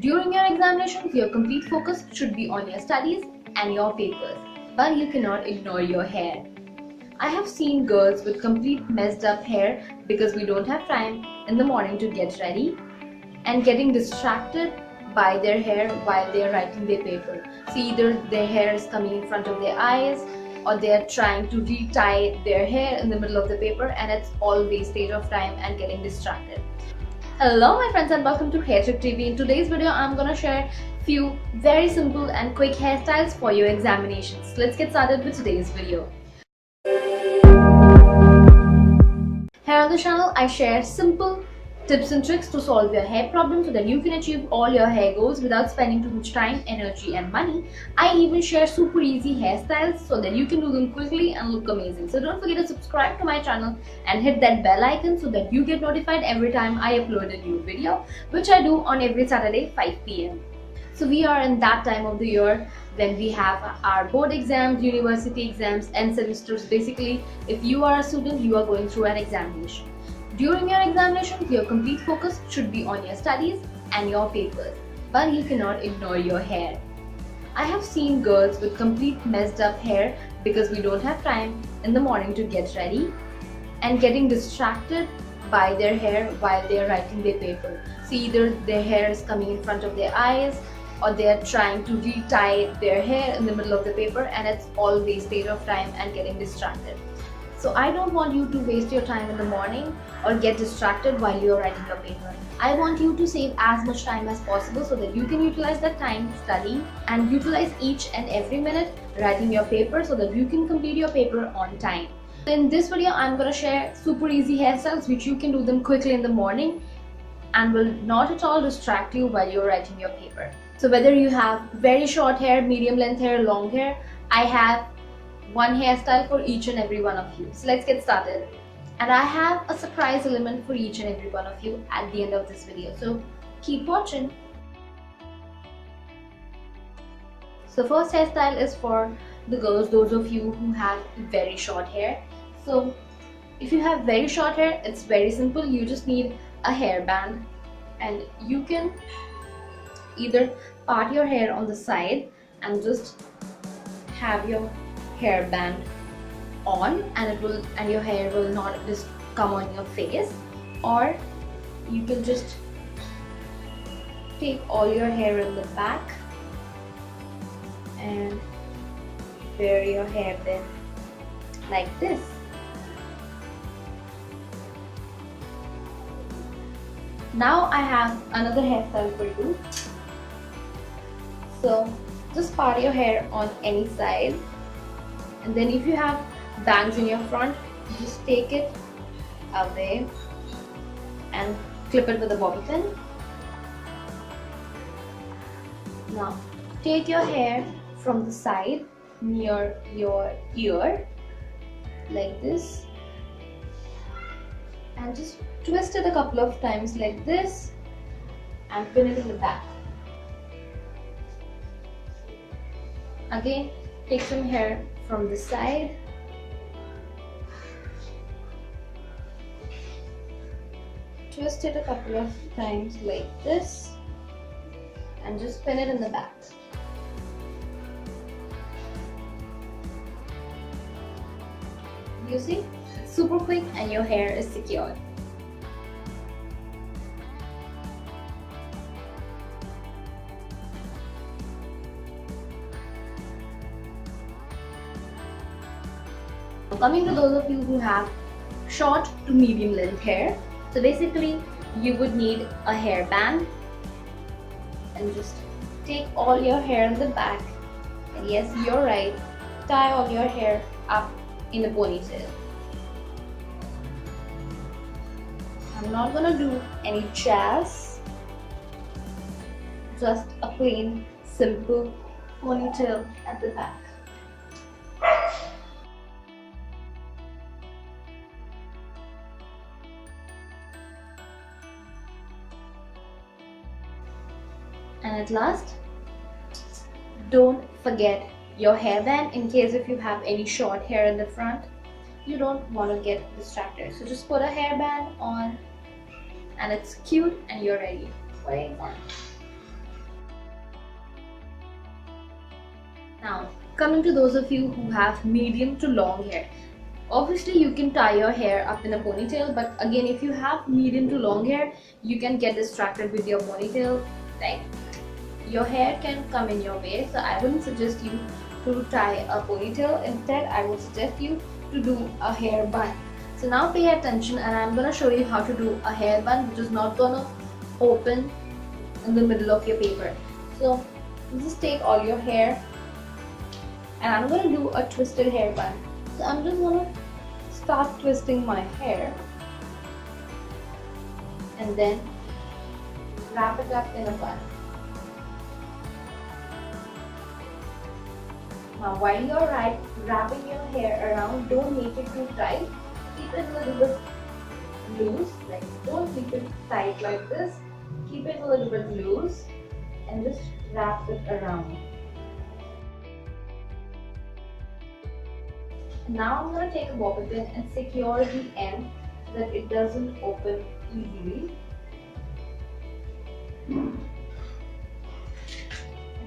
During your examinations, your complete focus should be on your studies and your papers, but you cannot ignore your hair. I have seen girls with complete messed up hair because we don't have time in the morning to get ready and getting distracted by their hair while they are writing their paper. So either their hair is coming in front of their eyes or they are trying to retie their hair in the middle of the paper, and it's all wastage of time and getting distracted. Hello my friends and welcome to Hair Trick TV. In today's video I'm gonna share few very simple and quick hairstyles for your examinations. Let's get started with today's video. Here on the channel I share simple tips and tricks to solve your hair problems so that you can achieve all your hair goals without spending too much time, energy and money. I even share super easy hairstyles so that you can do them quickly and look amazing. So don't forget to subscribe to my channel and hit that bell icon so that you get notified every time I upload a new video, which I do on every Saturday 5 p.m. So we are in that time of the year when we have our board exams, university exams and semesters. Basically, if you are a student, you are going through an examination. During your examinations, your complete focus should be on your studies and your papers, but you cannot ignore your hair. I have seen girls with complete messed up hair because we don't have time in the morning to get ready and getting distracted by their hair while they are writing their paper. So either their hair is coming in front of their eyes or they are trying to retie their hair in the middle of the paper, and it's all wastage of time and getting distracted. So I don't want you to waste your time in the morning or get distracted while you are writing your paper. I want you to save as much time as possible so that you can utilize that time, study and utilize each and every minute writing your paper so that you can complete your paper on time. In this video, I'm going to share super easy hairstyles which you can do them quickly in the morning and will not at all distract you while you're writing your paper. So whether you have very short hair, medium length hair, long hair, I have one hairstyle for each and every one of you. So let's get started. And I have a surprise element for each and every one of you at the end of this video. So keep watching. So first hairstyle is for the girls, those of you who have very short hair. So if you have very short hair, it's very simple. You just need a hairband and you can either part your hair on the side and just have your hairband on and your hair will not just come on your face, or you can just take all your hair in the back and wear your hairband like this. Now I have another hairstyle for you. So just part your hair on any side, and then if you have bangs in your front, just take it away and clip it with a bobby pin. Now take your hair from the side near your ear like this and just twist it a couple of times like this and pin it in the back. Again, take some hair from the side, twist it a couple of times like this and just pin it in the back. You see, it's super quick and your hair is secured. Coming to those of you who have short to medium length hair, so basically you would need a hairband and just take all your hair in the back, and yes, you're right, tie all your hair up in a ponytail. I'm not gonna do any jazz, just a plain simple ponytail at the back. And at last, don't forget your hairband in case if you have any short hair in the front, you don't want to get distracted. So just put a hairband on and it's cute and you're ready for exam. coming to those of you who have medium to long hair. Obviously, you can tie your hair up in a ponytail, but again, if you have medium to long hair, you can get distracted with your ponytail. Like, your hair can come in your way, so I wouldn't suggest you to tie a ponytail. Instead, I would suggest you to do a hair bun. So now pay attention, and I'm gonna show you how to do a hair bun which is not gonna open in the middle of your paper. So just take all your hair, and I'm gonna do a twisted hair bun. So I'm just gonna start twisting my hair and then wrap it up in a bun. Now while you're wrapping your hair around, don't make it too tight. Keep it a little bit loose, like don't keep it tight like this. Keep it a little bit loose and just wrap it around. Now I'm going to take a bobby pin and secure the end so that it doesn't open easily. And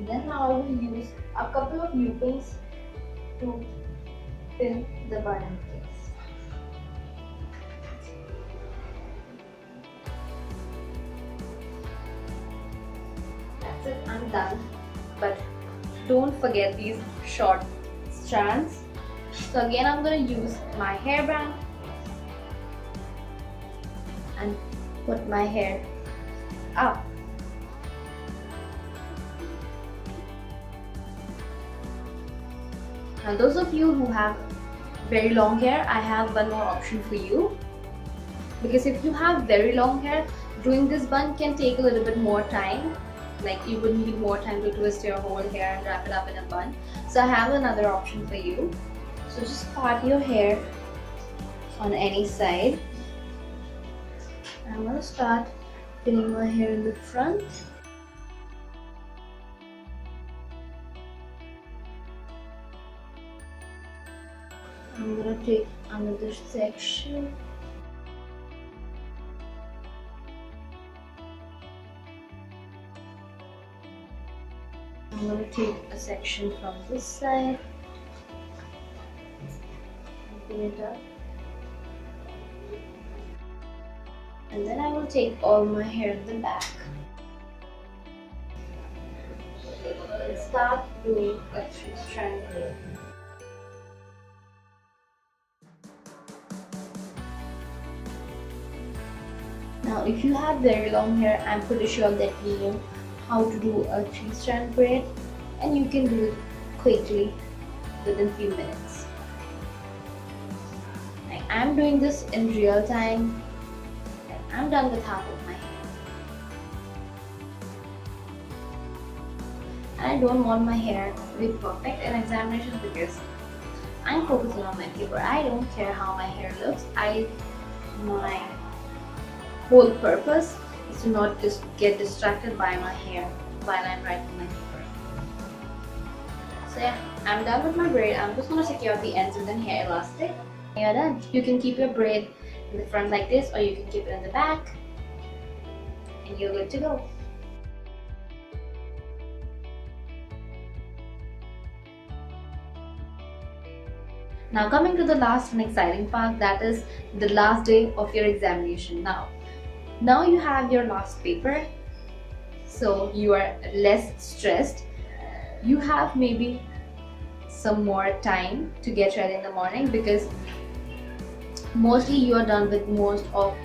then now I will use a couple of U-pins to pin the bun in place. That's it, I'm done. But don't forget these short strands. So again, I'm going to use my hairband and put my hair up. Now those of you who have very long hair, I have one more option for you. Because if you have very long hair, doing this bun can take a little bit more time. Like you would need more time to twist your whole hair and wrap it up in a bun. So I have another option for you. So just part your hair on any side. I'm going to start pinning my hair in the front. I'm going to take another section. I'm going to take a section from this side. It up. And then I will take all my hair in the back and start doing a 3-strand braid. Now if you have very long hair, I'm pretty sure that you know how to do a 3-strand braid, and you can do it quickly within a few minutes. I'm doing this in real time. I'm done with half of my hair. I don't want my hair to be perfect in examinations because I'm focusing on my paper. I don't care how my hair looks. My whole purpose is to not just get distracted by my hair while I'm writing my paper. So yeah, I'm done with my braid. I'm just going to secure the ends with an hair elastic. You're done. You can keep your braid in the front like this, or you can keep it in the back, and you're good to go. Now coming to the last and exciting part, that is the last day of your examination. Now you have your last paper, so you are less stressed. You have maybe some more time to get ready in the morning because mostly you are done with most of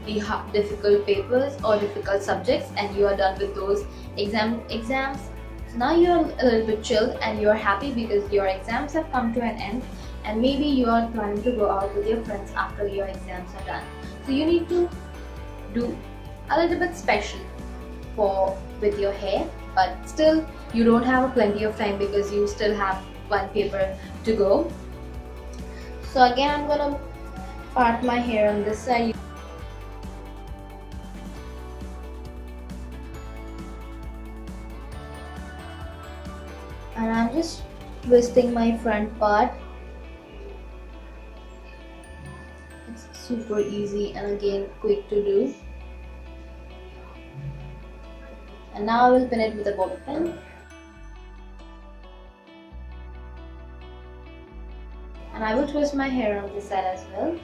the difficult papers or difficult subjects, and you are done with those exams. So now you are a little bit chilled and you are happy because your exams have come to an end, and maybe you are planning to go out with your friends after your exams are done. So you need to do a little bit special with your hair, but still you don't have plenty of time because you still have one paper to go. So again, I'm gonna part my hair on this side. And I'm just twisting my front part. It's super easy and again quick to do. And now I will pin it with a bobby pin. And I will twist my hair on this side as well.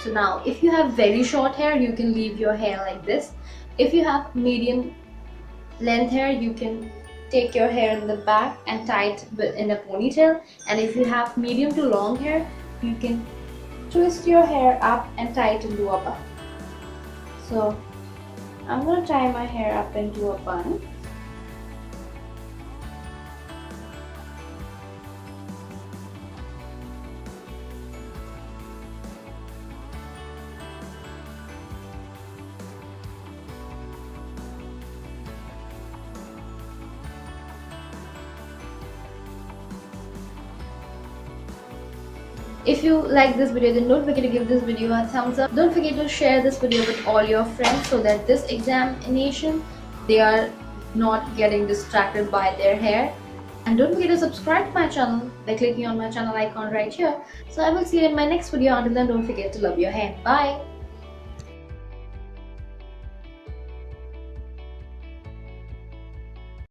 So now if you have very short hair, you can leave your hair like this. If you have medium length hair, you can take your hair in the back and tie it in a ponytail. And if you have medium to long hair, you can twist your hair up and tie it into a bun. So I'm going to tie my hair up into a bun. If you like this video, then don't forget to give this video a thumbs up. Don't forget to share this video with all your friends so that this examination they are not getting distracted by their hair. And don't forget to subscribe to my channel by clicking on my channel icon right here. So I will see you in my next video. Until then, don't forget to love your hair. Bye.